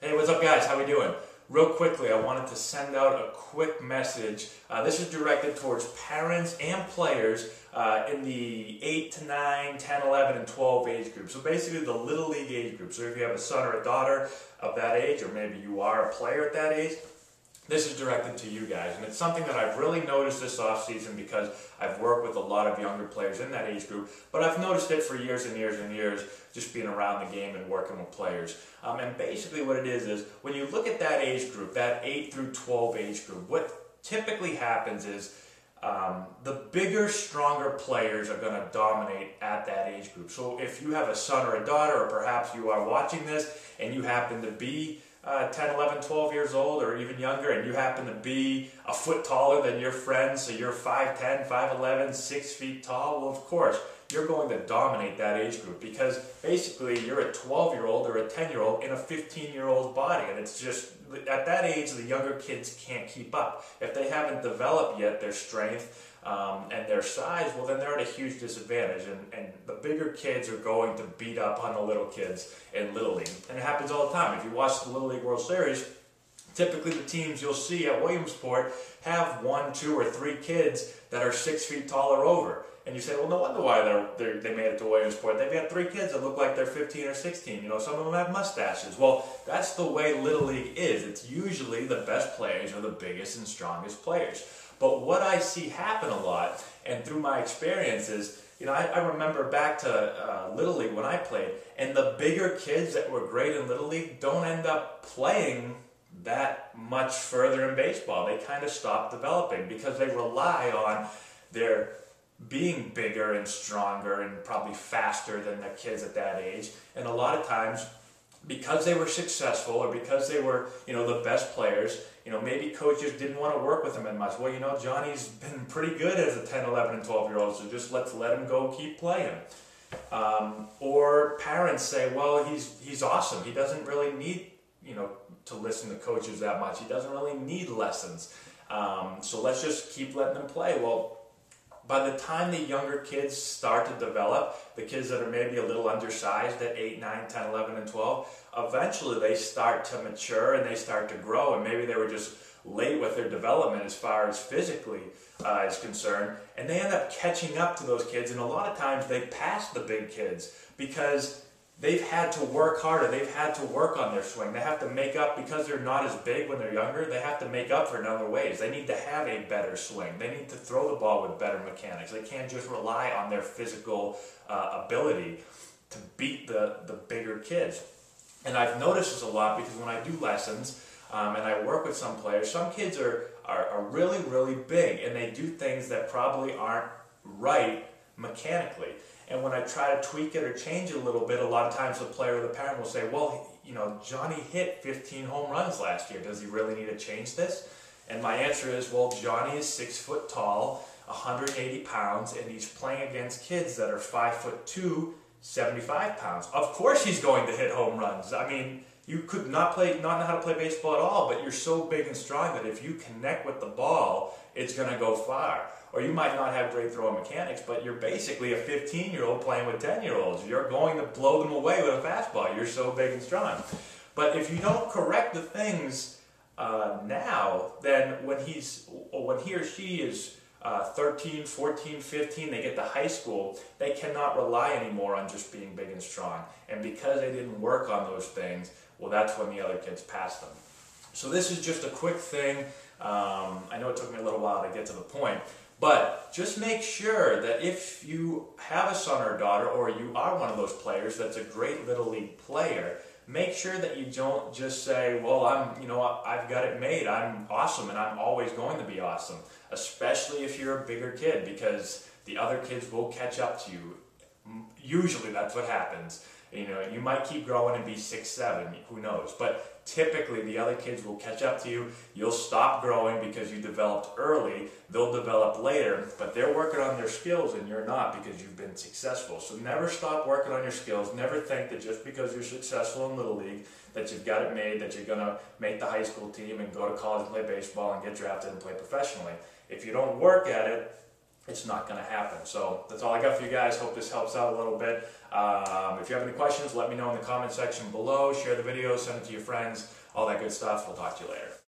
Hey, what's up guys? How we doing? Real quickly, I wanted to send out a quick message. This is directed towards parents and players in the 8 to 9, 10, 11, and 12 age group. So basically the Little League age group. So if you have a son or a daughter of that age, or maybe you are a player at that age, this is directed to you guys, and it's something that I've really noticed this off-season because I've worked with a lot of younger players in that age group, but I've noticed it for years and years and years just being around the game and working with players. And basically what it is when you look at that age group, that 8 through 12 age group, what typically happens is the bigger, stronger players are going to dominate at that age group. So if you have a son or a daughter, or perhaps you are watching this and you happen to be 10, 11, 12 years old or even younger, and you happen to be a foot taller than your friends, so you're 5'10", 5'11", 6 feet tall, well, of course, you're going to dominate that age group because basically you're a 12-year-old or a 10-year-old in a 15-year-old's body, and it's just, at that age, the younger kids can't keep up. If they haven't developed yet their strength and their size, well then they're at a huge disadvantage, and the bigger kids are going to beat up on the little kids in Little League. And it happens all the time. If you watch the Little League World Series, typically the teams you'll see at Williamsport have 1, 2, or 3 kids that are 6 feet tall or over. And you say, well, no wonder why they made it to Williamsport. They've got 3 kids that look like they're 15 or 16. You know, some of them have mustaches. Well, that's the way Little League is. It's usually the best players are the biggest and strongest players. But what I see happen a lot, and through my experiences, you know, I remember back to Little League when I played, and the bigger kids that were great in Little League don't end up playing that much further in baseball. They kind of stop developing because they rely on their being bigger and stronger and probably faster than the kids at that age. And a lot of times, because they were successful or because they were, you know, the best players, you know, maybe coaches didn't want to work with them as much. Well, you know, Johnny's been pretty good as a 10, 11, and 12-year-old, so just let's let him go keep playing. Or parents say, well, he's awesome. He doesn't really need, you know, to listen to coaches that much. He doesn't really need lessons. So let's just keep letting him play. Well, by the time the younger kids start to develop, the kids that are maybe a little undersized at 8, 9, 10, 11, and 12, eventually they start to mature and they start to grow, and maybe they were just late with their development as far as physically is concerned, and they end up catching up to those kids, and a lot of times they pass the big kids because they've had to work harder. They've had to work on their swing. They have to make up, because they're not as big when they're younger, they have to make up for it in other ways. They need to have a better swing. They need to throw the ball with better mechanics. They can't just rely on their physical ability to beat the bigger kids. And I've noticed this a lot because when I do lessons and I work with some players, some kids are really, really big, and they do things that probably aren't right mechanically. And when I try to tweak it or change it a little bit, a lot of times the player or the parent will say, well, you know, Johnny hit 15 home runs last year. Does he really need to change this? And my answer is, well, Johnny is 6 foot tall, 180 pounds, and he's playing against kids that are 5'2", 75 pounds. Of course he's going to hit home runs. I mean, you could not know how to play baseball at all, but you're so big and strong that if you connect with the ball, it's going to go far. Or you might not have great throwing mechanics, but you're basically a 15-year-old playing with 10-year-olds. You're going to blow them away with a fastball. You're so big and strong. But if you don't correct the things now, then when he or she is 13, 14, 15, they get to high school, they cannot rely anymore on just being big and strong. And because they didn't work on those things, well, that's when the other kids pass them. So this is just a quick thing. I know it took me a little while to get to the point, but just make sure that if you have a son or a daughter, or you are one of those players that's a great Little League player, make sure that you don't just say, well, I've got it made, I'm awesome, and I'm always going to be awesome. Especially if you're a bigger kid, because the other kids will catch up to you. Usually that's what happens. You know, you might keep growing and be 6, 7, who knows. But typically the other kids will catch up to you. You'll stop growing because you developed early. They'll develop later, but they're working on their skills and you're not, because you've been successful. So never stop working on your skills. Never think that just because you're successful in Little League that you've got it made, that you're going to make the high school team and go to college and play baseball and get drafted and play professionally. If you don't work at it, it's not going to happen. So that's all I got for you guys. Hope this helps out a little bit. If you have any questions, let me know in the comment section below. Share the video, send it to your friends, all that good stuff. We'll talk to you later.